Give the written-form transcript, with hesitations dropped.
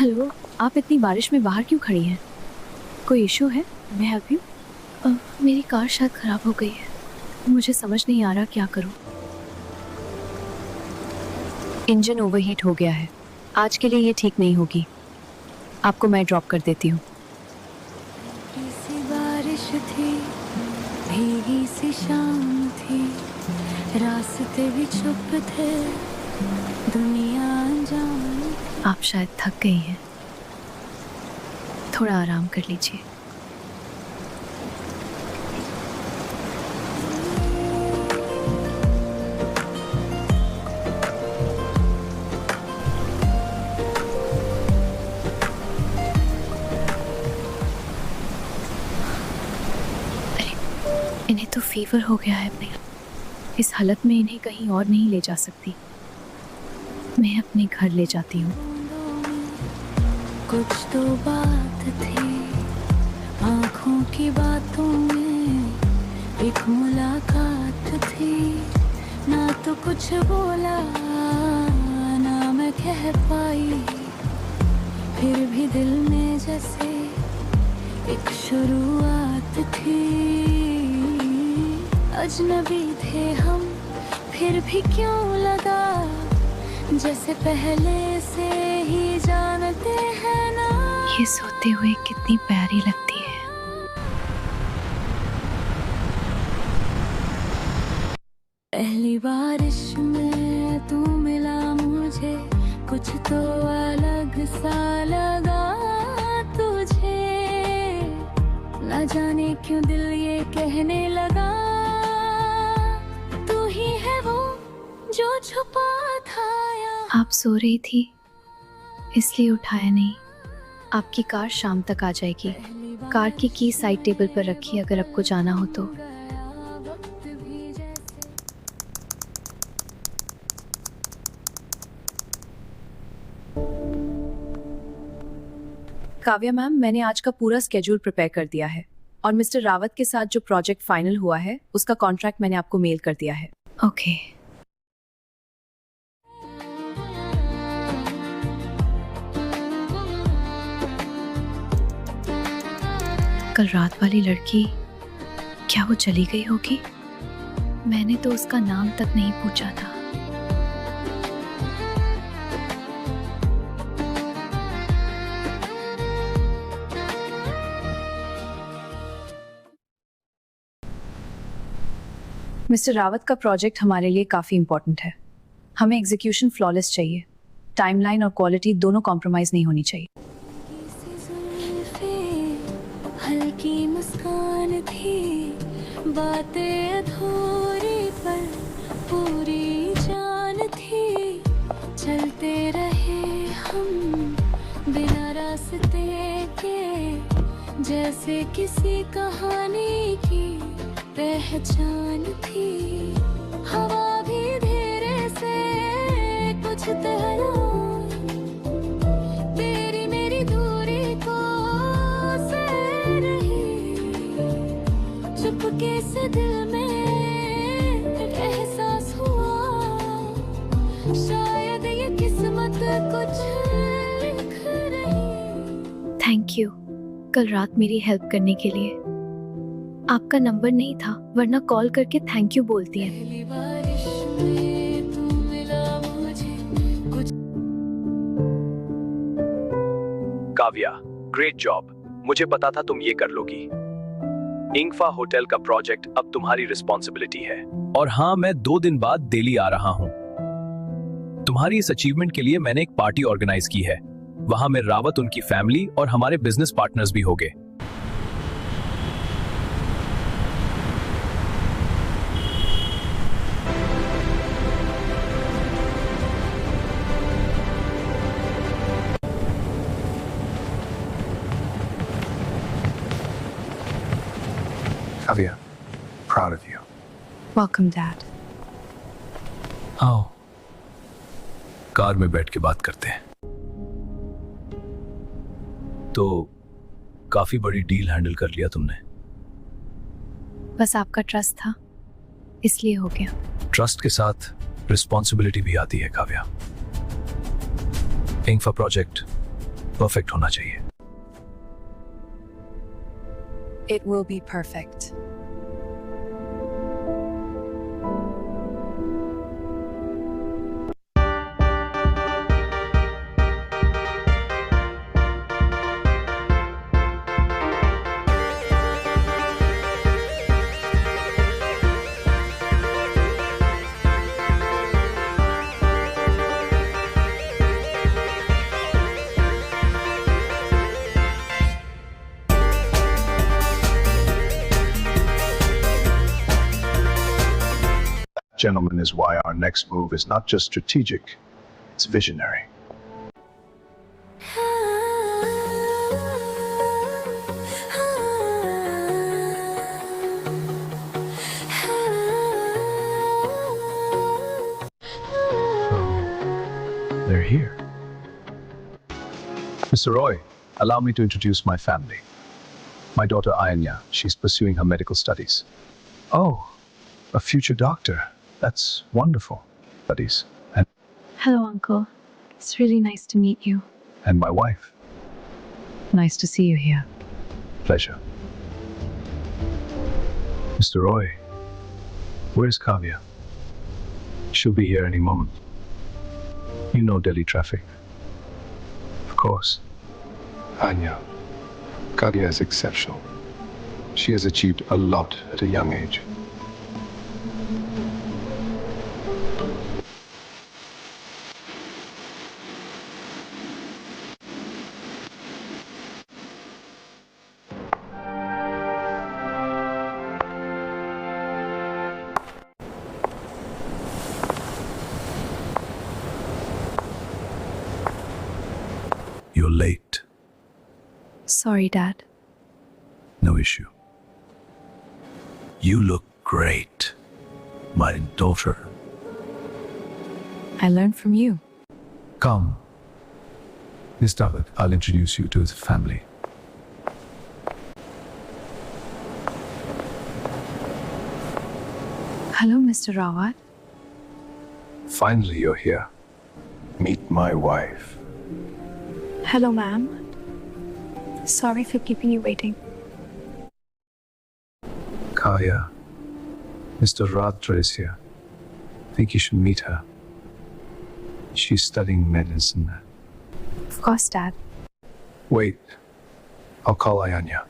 Hello, आप इतनी बारिश में बाहर क्यों खड़ी हैं? कोई इशू है? मैं हेल्प यू? मेरी कार शायद ख़राब हो गई है। मुझे समझ नहीं आ रहा क्या करूं। इंजन ओवरहीट हो गया है। आज के लिए ये ठीक नहीं होगी। आपको मैं ड्रॉप कर देती हूँ। सी बारिश थी, भीगी सी शाम थी, रास्ते भी चुप थे, दुनिया अनजान। आप शायद थक गई हैं, थोड़ा आराम कर लीजिए। अरे, इन्हें तो फीवर हो गया है। अपने इस हालत में इन्हें कहीं और नहीं ले जा सकती। मैं अपने घर ले जाती हूँ। कुछ तो बात थी आँखों की बातों में, एक मुलाकात थी, ना तो कुछ बोला ना मैं कह पाई, फिर भी दिल में जैसे एक शुरुआत थी। अजनबी थे हम, फिर भी क्यों लगा जैसे पहले से ही जानते हैं ना। ये सोते हुए कितनी प्यारी लगती है। पहली बारिश में तू मिला मुझे, कुछ तो अलग सा लगा तुझे, न जाने क्यों दिल ये कहने लगा, तू ही है वो जो छुपा था। आप सो रही थी इसलिए उठाया नहीं। आपकी कार शाम तक आ जाएगी। कार की की साइड टेबल पर रखी, अगर आपको जाना हो तो। काव्या मैम, मैंने आज का पूरा स्केड्यूल प्रिपेयर कर दिया है और मिस्टर रावत के साथ जो प्रोजेक्ट फाइनल हुआ है उसका कॉन्ट्रैक्ट मैंने आपको मेल कर दिया है। ओके। कल रात वाली लड़की, क्या वो चली गई होगी? मैंने तो उसका नाम तक नहीं पूछा था। मिस्टर रावत का प्रोजेक्ट हमारे लिए काफ़ी इम्पोर्टेंट है। हमें एग्जीक्यूशन फ्लॉलेस चाहिए। टाइमलाइन और क्वालिटी दोनों कॉम्प्रोमाइज़ नहीं होनी चाहिए। हल्की मुस्कान थी, बातें अधूरी पर पूरी जान थी, चलते रहे हम बिना रास्ते के, जैसे किसी कहानी की पहचान थी। हवा भी धीरे से कुछ तहला, तेरी मेरी दूरी को सह रही, चुपके से दिल में एक एहसास हुआ, शायद ये किस्मत कुछ लिख रही। थैंक यू कल रात मेरी हेल्प करने के लिए। आपका नंबर नहीं था, वरना कॉल करके थैंक यू बोलती है। पहली बारिश में तू मिला मुझे, कुछ काव्या, ग्रेट जॉब। मुझे पता था तुम ये कर लोगी। इंगफा होटल का प्रोजेक्ट अब तुम्हारी रिस्पॉन्सिबिलिटी है। और हाँ, मैं 2 दिन बाद दिल्ली आ रहा हूँ। तुम्हारी इस अचीवमेंट के लिए मैंने एक पार्टी ऑर्गेनाइज की है। वहां में रावत, उनकी फैमिली और हमारे बिजनेस पार्टनर्स भी होंगे। Kavya, proud of you. Welcome dad. आओ, कार में बैठ के बात करते हैं। तो काफी बड़ी डील हैंडल कर लिया तुमने। बस आपका ट्रस्ट था, इसलिए हो गया। ट्रस्ट के साथ रिस्पॉन्सिबिलिटी भी आती है काव्या। इंगफा प्रोजेक्ट परफेक्ट होना चाहिए। It will be perfect. Gentlemen, is why our next move is not just strategic, it's visionary. They're here. Mr. Roy, allow me to introduce my family. My daughter Anya, she's pursuing her medical studies. Oh, a future doctor. That's wonderful. Studies. Hello, Uncle. It's really nice to meet you. And my wife. Nice to see you here. Pleasure. Mr. Roy, where's Kavya? She'll be here any moment. You know Delhi traffic. Of course. Anya, Kavya is exceptional. She has achieved a lot at a young age. You're late. Sorry, Dad. No issue. You look great, my daughter. I learned from you. Come. Miss David, I'll introduce you to his family. Hello, Mr. Rawat. Finally, you're here. Meet my wife. Hello, ma'am. Sorry for keeping you waiting. Kaya, Mr. Ratra is here. I think you should meet her. She's studying medicine. Of course, Dad. Wait, I'll call Ayanya.